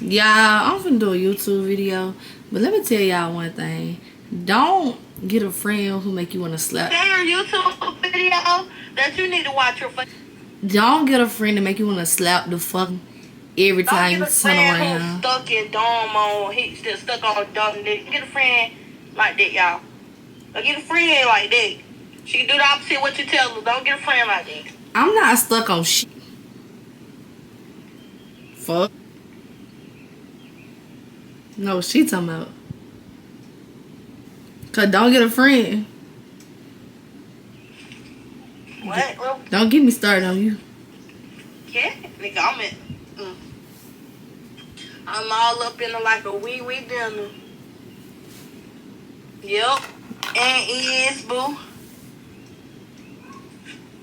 I'm finna do a YouTube video, but let me tell y'all one thing. Don't get a friend who make you want to slap. There's a YouTube video that you need to watch your fucking. Don't get a friend to make you want to slap the fuck every time you turn around. Who's stuck in dumb on, he's still stuck on dumb nigga. Get a friend like that, y'all. Don't get a friend like that. She can do the opposite of what you tell her. Don't get a friend like that. I'm not stuck on shit. Fuck. No, she talking about. Cause don't get a friend. What, bro? Don't get me started on you. Yeah, nigga, I'm all up in the like a wee dinner. Yep. And is, boo.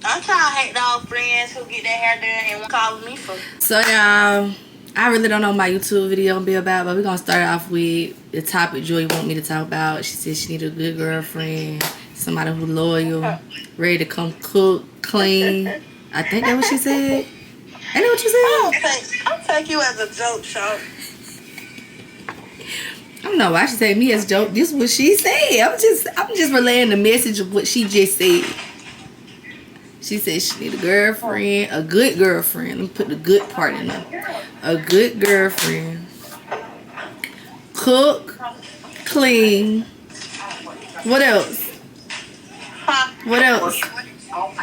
I'm trying to hate dog friends who get their hair done and won't call me for. So, y'all, I really don't know what my YouTube video gonna be about, but we're gonna start off with the topic Joy want me to talk about. She said she need a good girlfriend, somebody who's loyal, ready to come cook, clean. I think that's what she said. Ain't that what you said? I'll take you as a joke, show. I don't know why she said me as a joke. This is what she said. I'm just relaying the message of what she just said. She said she need a girlfriend, a good girlfriend. Let me put the good part in there. A good girlfriend. Cook, clean. What else? What else?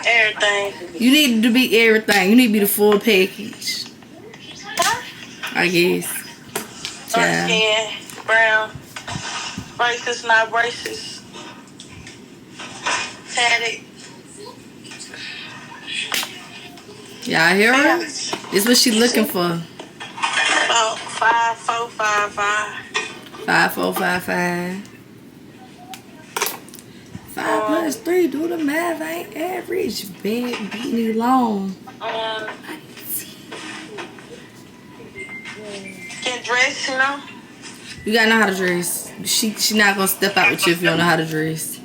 Everything. You need to be everything. You need to be the full package. I guess. Dark skin, brown, braces, not braces, tatted. Y'all hear her? This is what she looking for. About 5'4", 5'5". 5'4", 5'5". 5 plus 3, do the math, ain't average. Big, beanie, long. Can dress, you know? You gotta know how to dress. She not gonna step out with you if you don't know how to dress.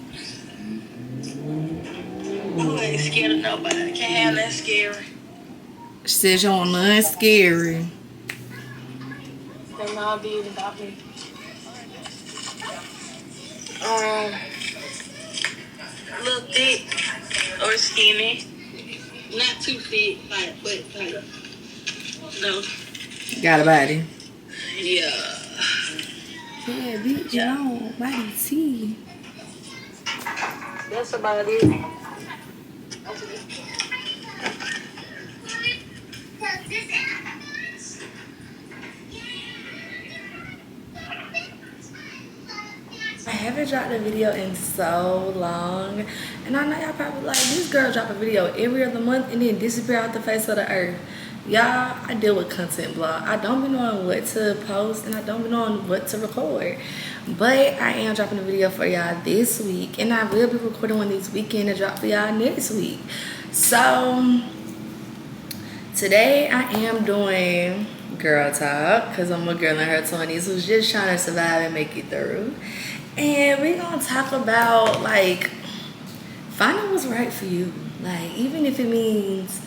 I ain't scared of nobody. Can't have that scary. She said she want nothing scary. They all did about me. Look thick or skinny. Not too thick, but no. Got a body. Yeah. Yeah, bitch, no. Body T. That's about it. I haven't dropped a video in so long, and I know y'all probably like, this girl drop a video every other month and then disappear off the face of the earth. Y'all, I deal with content blog. I don't be knowing what to post and I don't be knowing what to record, but I am dropping a video for y'all this week, and I will be recording one this weekend to drop for y'all next week. So today I am doing girl talk because I'm a girl in her 20s who's just trying to survive and make it through. And we're gonna talk about like finding what's right for you. Like, even if it means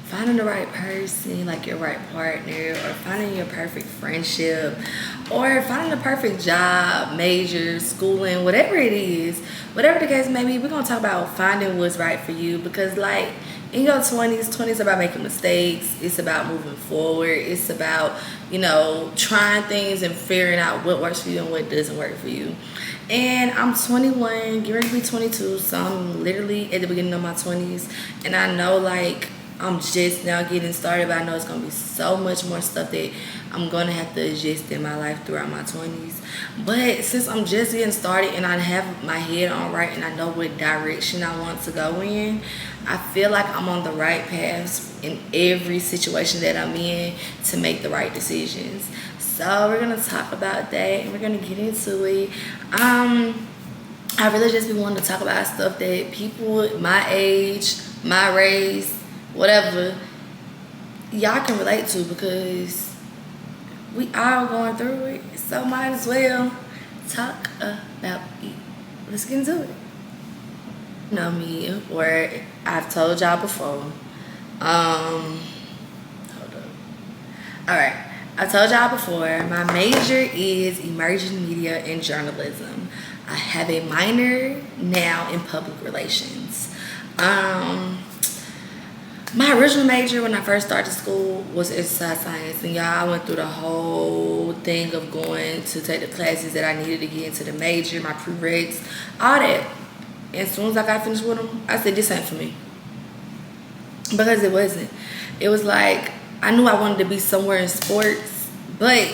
finding the right person, like your right partner, or finding your perfect friendship, or finding the perfect job, major, schooling, whatever it is, whatever the case may be, we're gonna talk about finding what's right for you. Because like in your 20s about making mistakes. It's about moving forward. It's about, you know, trying things and figuring out what works for you and what doesn't work for you. And I'm 21, getting ready to be 22, so I'm literally at the beginning of my 20s. And I know, like, I'm just now getting started, but I know it's going to be so much more stuff that I'm going to have to adjust in my life throughout my 20s. But since I'm just getting started and I have my head on right and I know what direction I want to go in, I feel like I'm on the right path in every situation that I'm in to make the right decisions. So we're going to talk about that and we're going to get into it. I really just be wanting to talk about stuff that people my age, my race, whatever, y'all can relate to, because we all going through it. So might as well talk about it. Let's get into it. You know me, or I've told y'all before. Hold up. All right. I told y'all before, my major is emerging media and journalism. I have a minor now in public relations. My original major when I first started school was exercise science, and y'all, I went through the whole thing of going to take the classes that I needed to get into the major, my prereqs, all that. And as soon as I got finished with them, I said, this ain't for me. Because it wasn't. It was like, I knew I wanted to be somewhere in sports, but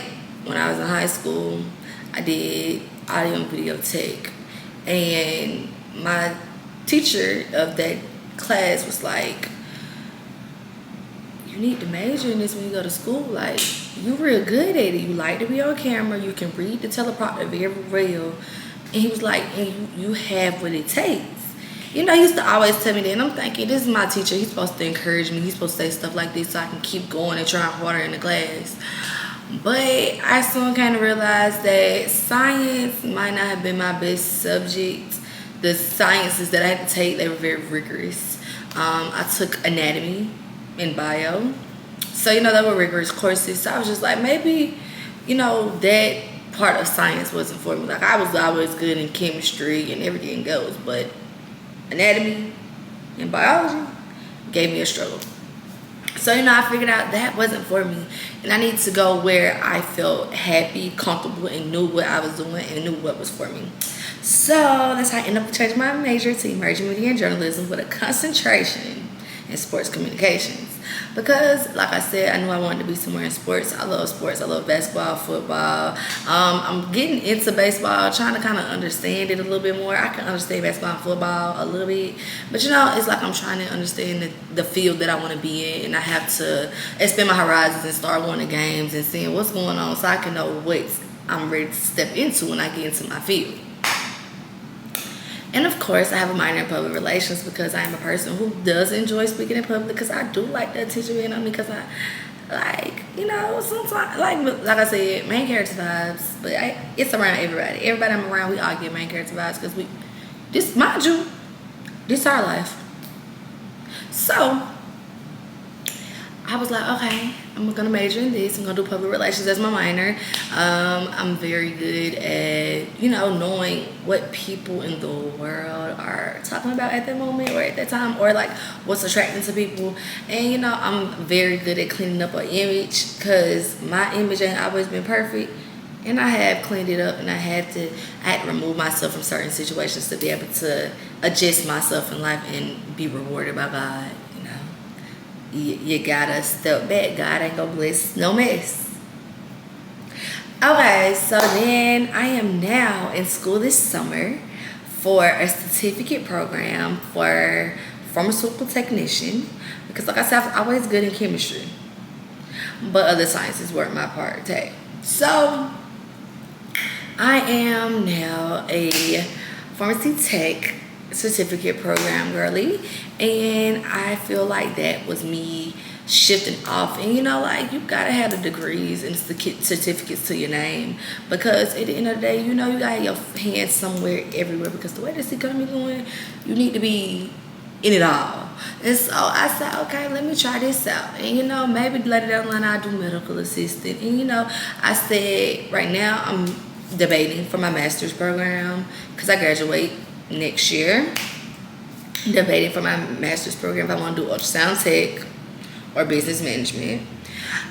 when I was in high school, I did audio and video tech. And my teacher of that class was like, you need to major in this when you go to school. Like, you real good at it. You like to be on camera. You can read the teleprompter very well. And he was like, and you have what it takes. You know, he used to always tell me that, and I'm thinking, this is my teacher. He's supposed to encourage me. He's supposed to say stuff like this so I can keep going and trying harder in the class. But I soon kind of realized that science might not have been my best subject. The sciences that I had to take, they were very rigorous. I took anatomy and bio. So, you know, they were rigorous courses. So I was just like, maybe, you know, that part of science wasn't for me. Like, I was always good in chemistry and everything goes, but anatomy and biology gave me a struggle. So, you know, I figured out that wasn't for me. And I needed to go where I felt happy, comfortable, and knew what I was doing and knew what was for me. So that's how I ended up changing my major to emerging media and journalism with a concentration in sports communications. Because, like I said, I knew I wanted to be somewhere in sports. I love sports. I love basketball, football. I'm getting into baseball, trying to kind of understand it a little bit more. I can understand basketball and football a little bit. But, you know, it's like I'm trying to understand the field that I want to be in. And I have to expand my horizons and start going to games and seeing what's going on so I can know what I'm ready to step into when I get into my field. And of course, I have a minor in public relations because I am a person who does enjoy speaking in public, because I do like the attention being on me, because I like, you know, sometimes, like I said, main character vibes, but it's around everybody. Everybody I'm around, we all get main character vibes because mind you, this is our life. So I was like, okay, I'm gonna major in this. I'm gonna do public relations as my minor. I'm very good at, you know, knowing what people in the world are talking about at that moment or at that time, or like what's attracting to people. And, you know, I'm very good at cleaning up an image, because my image ain't always been perfect. And I have cleaned it up, and I had to remove myself from certain situations to be able to adjust myself in life and be rewarded by God. You gotta step back. God ain't gonna bless no mess. Okay, so then I am now in school this summer for a certificate program for pharmaceutical technician, because, like I said, I was always good in chemistry, but other sciences weren't my part to take. So I am now a pharmacy tech certificate program girly, and I feel like that was me shifting off. And, you know, like, you gotta have the degrees and certificates to your name, because at the end of the day, you know, you gotta have your hands somewhere everywhere, because the way this economy going, you need to be in it all. And so I said, okay, let me try this out. And, you know, maybe later down the line I'll do medical assistant. And, you know, I said right now I'm debating for my master's program, because I graduate next year. Debating for my master's program if I want to do ultrasound tech or business management.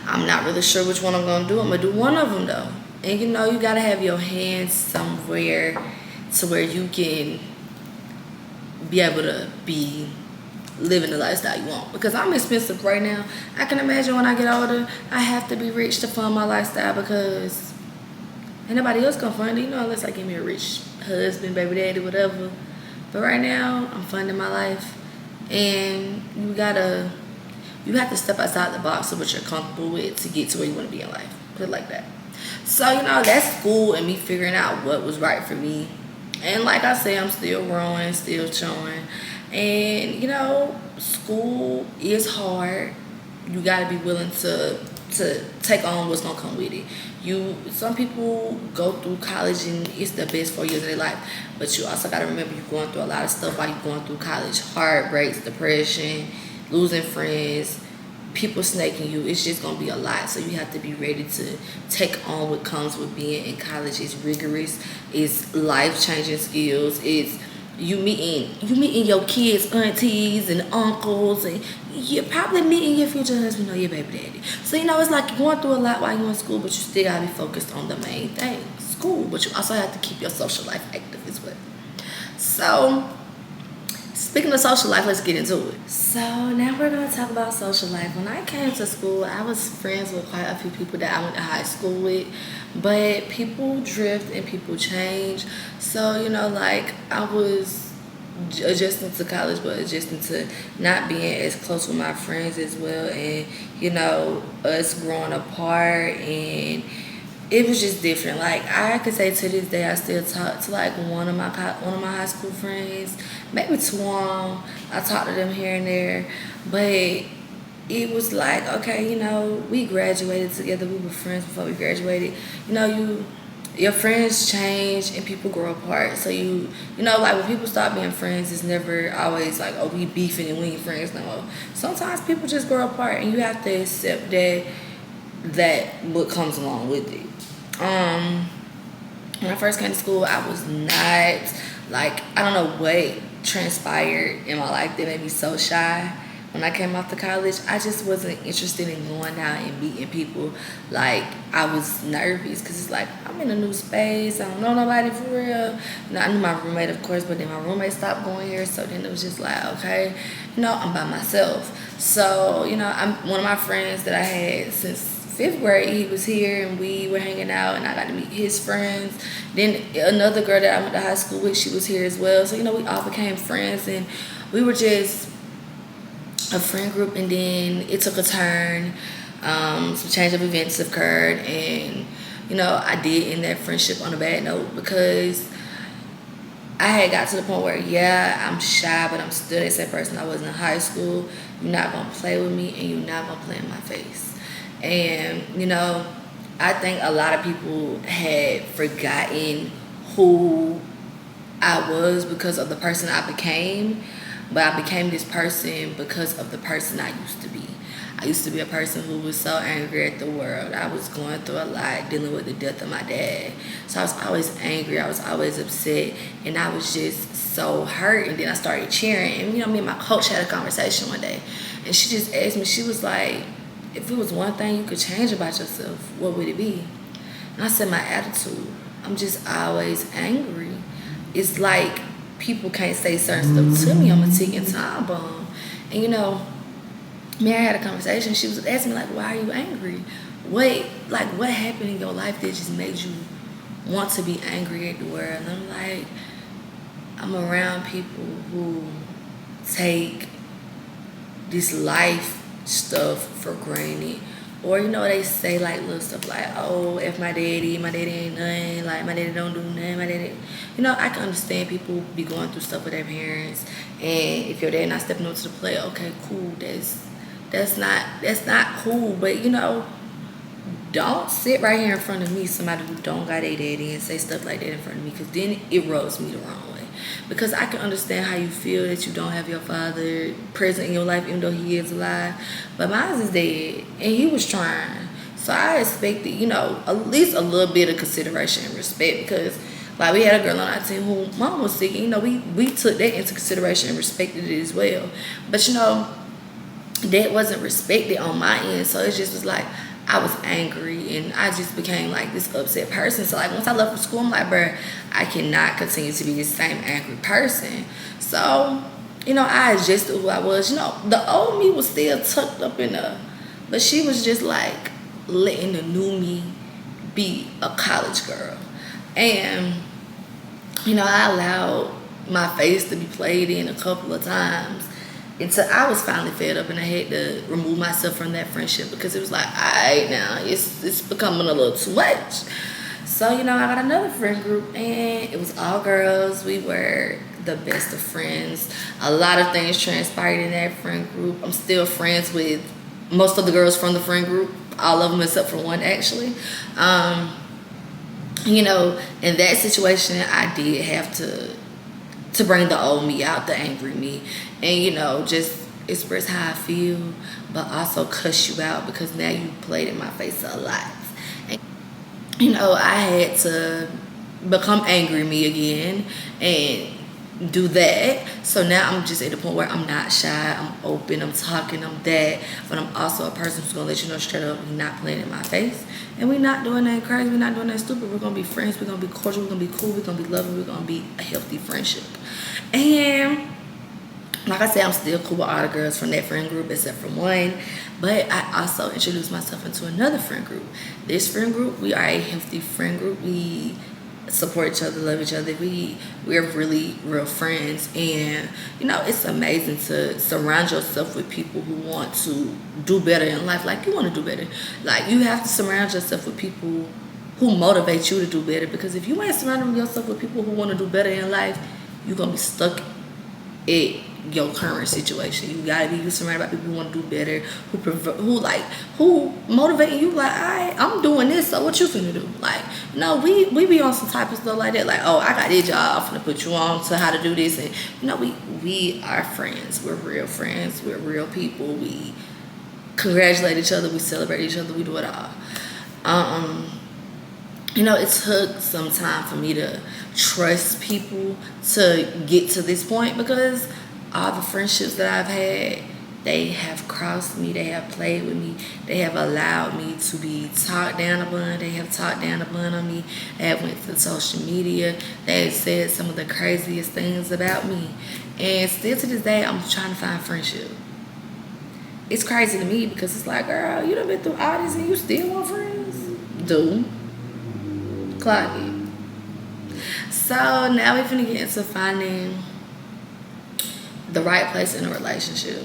I'm not really sure which one I'm going to do. I'm going to do one of them though. And, you know, you got to have your hands somewhere to where you can be able to be living the lifestyle you want. Because I'm expensive right now. I can imagine when I get older, I have to be rich to fund my lifestyle, because ain't nobody else gonna fund it, you know, unless I give me a rich husband, baby daddy, whatever. But right now, I'm funding my life, and you have to step outside the box of what you're comfortable with to get to where you want to be in life. Put it like that. So, you know, that's school and me figuring out what was right for me. And like I say, I'm still growing, still chewing. And, you know, school is hard. You got to be willing to take on what's going to come with it. Some people go through college and it's the best 4 years of their life, but you also got to remember you're going through a lot of stuff while you're going through college. Heartbreaks, depression, losing friends, people snaking you. It's just gonna be a lot. So you have to be ready to take on what comes with being in college. It's rigorous. It's life changing skills. It's you meeting your kids, aunties and uncles, and you're probably meeting your future husband or your baby daddy. So it's like you're going through a lot while you're in school, but you still gotta be focused on the main thing, school. But you also have to keep your social life active as well. So speaking of social life, let's get into it. So now we're gonna talk about social life. When I came to school, I was friends with quite a few people that I went to high school with, but people drift and people change. So like I was adjusting to college, but adjusting to not being as close with my friends as well, and us growing apart, and it was just different. Like I could say to this day, I still talk to like one of my high school friends, maybe two of them. I talk to them here and there, but it was like, okay, we graduated together. We were friends before we graduated. Your friends change and people grow apart. So like when people start being friends, it's never always like, oh, we beefing and we ain't friends no more. Sometimes people just grow apart, and you have to accept that what comes along with it. When I first came to school, I was not like, I don't know what transpired in my life that made me so shy. When I came off to college, I just wasn't interested in going out and meeting people. Like I was nervous because it's like I'm in a new space. I don't know nobody for real. I knew my roommate, of course, but then my roommate stopped going here. So then it was just like, okay, I'm by myself. So I'm one of my friends that I had since 5th grade. He was here and we were hanging out, and I got to meet his friends. Then another girl that I went to high school with, she was here as well. So we all became friends, and we were just a friend group. And then it took a turn. Some change of events occurred, and I did end that friendship on a bad note because I had got to the point where, I'm shy, but I'm still the same person I was in high school. You're not gonna play with me, and you're not gonna play in my face. And I think a lot of people had forgotten who I was because of the person I became. But I became this person because of the person I used to be. I used to be a person who was so angry at the world. I was going through a lot, dealing with the death of my dad. So I was always angry. I was always upset. And I was just so hurt. And then I started cheering. And me and my coach had a conversation one day. And she just asked me, she was like, if it was one thing you could change about yourself, what would it be? And I said, my attitude. I'm just always angry. It's like people can't say certain stuff to me. I'm a ticking time bomb. And me and her had a conversation. She was asking me like, why are you angry? What happened in your life that just made you want to be angry at the world? And I'm like, I'm around people who take this life stuff for granted. Or they say like little stuff like, oh, if my daddy ain't nothing, like my daddy don't do nothing, my daddy, I can understand people be going through stuff with their parents, and if your dad not stepping up to the plate, okay, cool, that's not cool, but don't sit right here in front of me, somebody who don't got a daddy, and say stuff like that in front of me, because then it rubs me the wrong way. Because I can understand how you feel that you don't have your father present in your life, even though he is alive. But mine is dead, and he was trying. So I expected, at least a little bit of consideration and respect, because like we had a girl on our team who mom was sick, and we took that into consideration and respected it as well. But that wasn't respected on my end, so it just was like I was angry, and I just became like this upset person. So like once I left from school, I'm like, bruh, I cannot continue to be the same angry person. So, I adjusted who I was. The old me was still tucked up in her, but she was just like letting the new me be a college girl. And, I allowed my face to be played in a couple of times until I was finally fed up, and I had to remove myself from that friendship because it was like, all right, now it's becoming a little too much. So, I got another friend group, and it was all girls. We were the best of friends. A lot of things transpired in that friend group. I'm still friends with most of the girls from the friend group, all of them except for one, actually. In that situation, I did have to bring the old me out, the angry me, and just express how I feel, but also cuss you out because now you played in my face a lot. And, I had to become angry me again and do that. So now I'm just at the point where I'm not shy, I'm open, I'm talking, I'm that. But I'm also a person who's gonna let you know straight up, we're not playing in my face. And we're not doing that crazy, we're not doing that stupid. We're gonna be friends, we're gonna be cordial, we're gonna be cool, we're gonna be loving, we're gonna be a healthy friendship. And like I said, I'm still cool with all the girls from that friend group except for one. But I also introduced myself into another friend group. This friend group, we are a healthy friend group. We support each other, love each other. We're really real friends, and it's amazing to surround yourself with people who want to do better in life. Like, you want to do better. Like, you have to surround yourself with people who motivate you to do better, because if you ain't surrounding yourself with people who want to do better in life, you're gonna be stuck at your current situation. You gotta be surrounded by people who want to do better, who motivating you. Like, I'm doing this, so what you finna do? Like, we be on some type of stuff like that. Like, oh, I got this job, I'm finna put you on to how to do this, and we are friends. We're real friends. We're real people. We congratulate each other. We celebrate each other. We do it all. It took some time for me to trust people to get to this point, because all the friendships that I've had, they have crossed me, they have played with me, they have allowed me to be talked down upon, they have talked down upon on me, they have went to social media, they have said some of the craziest things about me. And still to this day, I'm trying to find friendship. It's crazy to me, because it's like, girl, you done been through all this and you still want friends? Dude. Clock it. So now we're finna get into finding the right place in a relationship.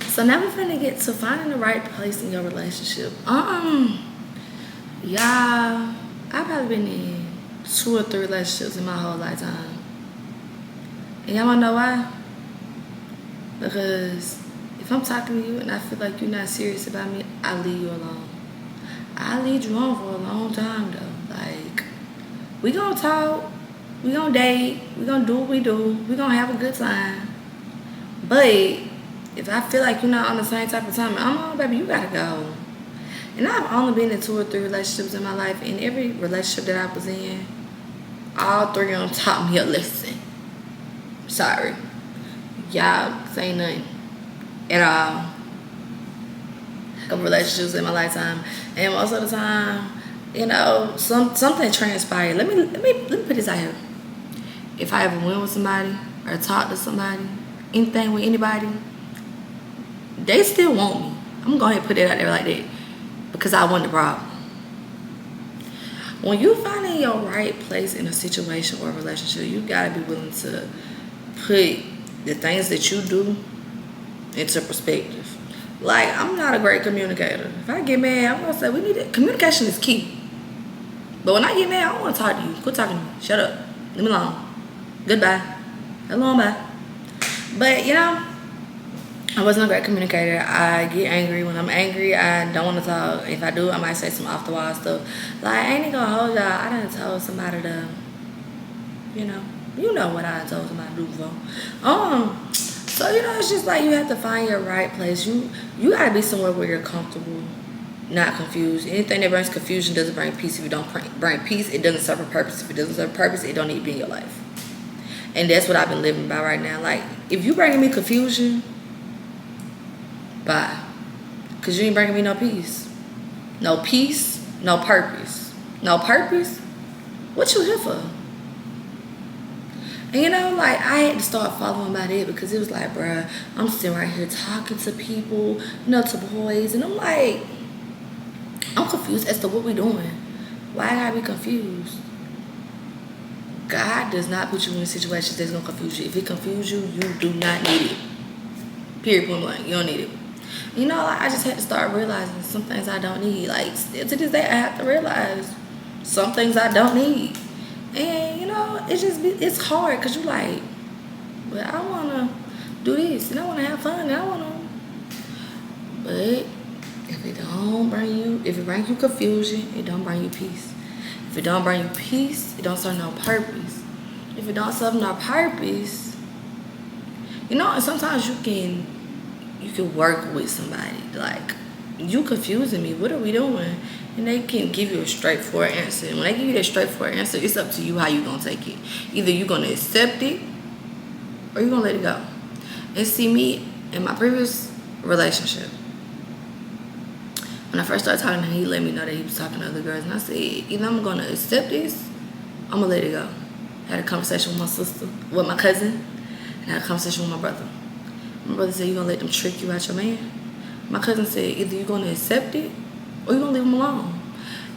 So now we're finna get to finding the right place in your relationship. Y'all, I've probably been in 2 or 3 relationships in my whole lifetime. And y'all wanna know why? Because if I'm talking to you and I feel like you're not serious about me, I'll leave you alone. I'll leave you on for a long time though. Like, we gonna talk, we gonna date, we gonna do what we do, we gonna have a good time. But if I feel like you're not on the same type of time I'm on, baby, you gotta go. And I've only been in 2 or 3 relationships in my life, and every relationship that I was in, all 3 of them taught me a lesson. Sorry. Y'all say nothing at all. Of relationships in my lifetime, and most of the time, something transpired. Let me put this out here. If I ever went with somebody or talked to somebody, anything with anybody, they still want me. I'm gonna go ahead and put it out there like that, because I want the problem. When you finding your right place in a situation or a relationship, you gotta be willing to put the things that you do into perspective. Like, I'm not a great communicator. If I get mad, I'm gonna say, communication is key. But when I get mad, I don't want to talk to you. Quit talking to me. Shut up. Leave me alone. Goodbye. Hello, bye. But I wasn't a great communicator. I get angry. When I'm angry, I don't want to talk. If I do, I might say some off the wall stuff. Like, I ain't gonna hold y'all. I done told somebody to, you know what I done told somebody to do before. So, it's just like, you have to find your right place. You gotta be somewhere where you're comfortable, not confused. Anything that brings confusion doesn't bring peace. If you don't bring peace, it doesn't serve a purpose. If it doesn't serve a purpose, it don't need to be in your life. And that's what I've been living by right now. Like, if you bringing me confusion, bye. Because you ain't bringing me no peace. No peace, no purpose. No purpose? What you here for? And I had to start following by that, because it was like, bruh, I'm sitting right here talking to people, to boys, and I'm like, I'm confused as to what we doing. Why I gotta be confused? God does not put you in situations that's gonna confuse you. If it confuses you, you do not need it. Period, point blank. You don't need it. I just had to start realizing some things I don't need. Like, still to this day, I have to realize some things I don't need. And, it's hard, because you like, well, I want to do this, and I want to have fun, and I want to. But if it brings you confusion, it don't bring you peace. If it don't bring you peace, it don't serve no purpose. If it don't serve no purpose, and sometimes you can you can work with somebody. Like, you confusing me. What are we doing? And they can give you a straightforward answer. And when they give you that straightforward answer, it's up to you how you gonna take it. Either you gonna accept it or you gonna let it go. And see, me in my previous relationship, when I first started talking to him, he let me know that he was talking to other girls. And I said, either I'm gonna accept this, I'm gonna let it go. I had a conversation with my sister, with my cousin, and I had a conversation with my brother. My brother said, you gonna let them trick you out your man? My cousin said, either you're gonna accept it or you're gonna leave him alone.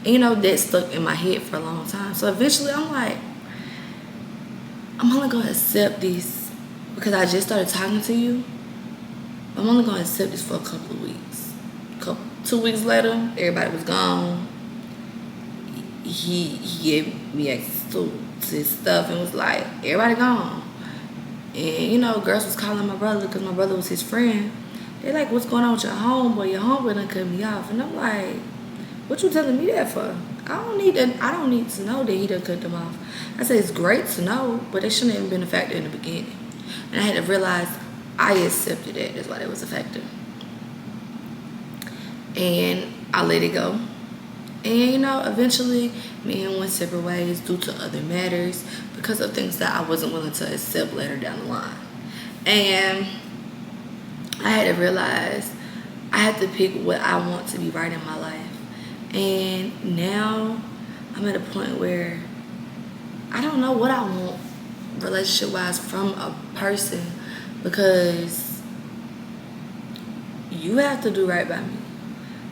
And you know, that stuck in my head for a long time. So eventually I'm like, I'm only gonna accept this because I just started talking to you. I'm only gonna accept this for a couple of weeks. 2 weeks later, everybody was gone. He gave me access to his stuff and was like, everybody gone. And you know, girls was calling my brother because my brother was his friend. They're like, what's going on with your homeboy? Your homeboy done cut me off. And I'm like, what you telling me that for? I don't need to know that he done cut them off. I said, it's great to know, but it shouldn't have been a factor in the beginning. And I had to realize I accepted it. That's why it was a factor. And I let it go. And you know, eventually me and him went separate ways due to other matters because of things that I wasn't willing to accept later down the line. And I had to realize I had to pick what I want to be right in my life. And now I'm at a point where I don't know what I want relationship-wise from a person because you have to do right by me.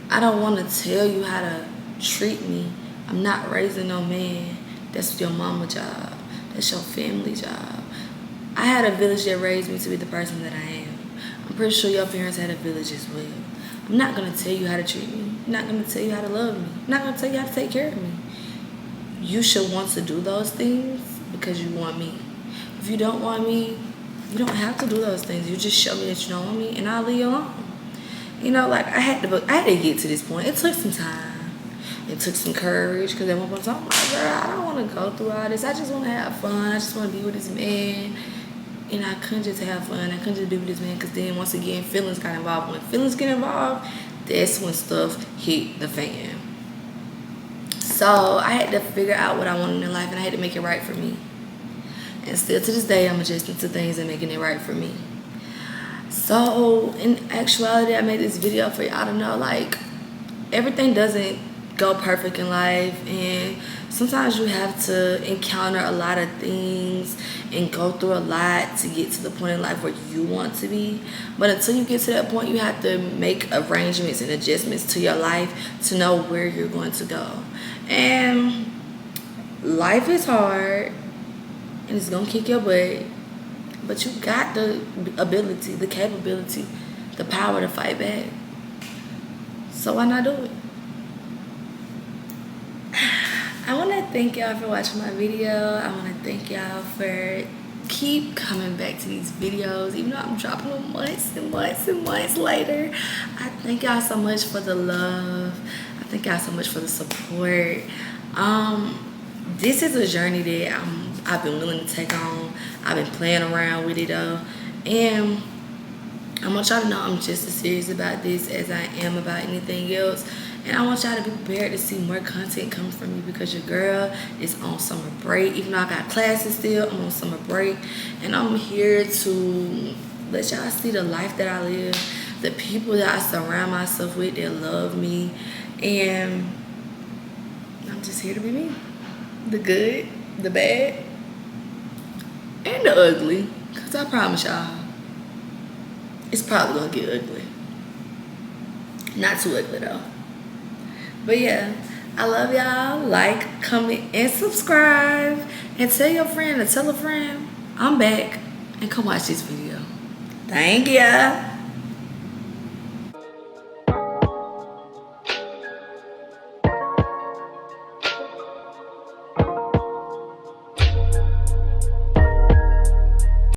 I don't want to tell you how to treat me. I'm not raising no man. That's your mama job. That's your family job. I had a village that raised me to be the person that I am. I'm pretty sure your parents had a village as well. I'm not going to tell you how to treat me. I'm not going to tell you how to love me. I'm not going to tell you how to take care of me. You should want to do those things because you want me. If you don't want me, you don't have to do those things. You just show me that you don't want me and I'll leave you alone. You know, like I had to get to this point. It took some time. It took some courage because at one point I'm like, girl, I don't want to go through all this. I just want to have fun. I just want to be with this man. And I couldn't just have fun. I couldn't just be with this man because then once again, feelings got involved. When feelings get involved, that's when stuff hit the fan. So I had to figure out what I wanted in life and I had to make it right for me. And still to this day, I'm adjusting to things and making it right for me. So in actuality, I made this video for y'all to know, like, everything doesn't go perfect in life, and sometimes you have to encounter a lot of things and go through a lot to get to the point in life where you want to be. But until you get to that point, you have to make arrangements and adjustments to your life to know where you're going to go. And life is hard and it's gonna kick your butt, but you got the ability, the capability, the power to fight back. So why not do it? I want to thank y'all for watching my video. I want to thank y'all for keep coming back to these videos, even though I'm dropping them months and months and months later. I thank y'all so much for the love. I thank y'all so much for the support. This is a journey that I've been willing to take on. I've been playing around with it though, and I want y'all to know I'm just as serious about this as I am about anything else. And I want y'all to be prepared to see more content coming from me because your girl is on summer break. Even though I got classes still, I'm on summer break. And I'm here to let y'all see the life that I live, the people that I surround myself with that love me. And I'm just here to be me. The good, the bad, and the ugly. Because I promise y'all, it's probably going to get ugly. Not too ugly though. But yeah, I love y'all. Like, comment, and subscribe. And tell your friend to tell a friend I'm back. And come watch this video. Thank ya.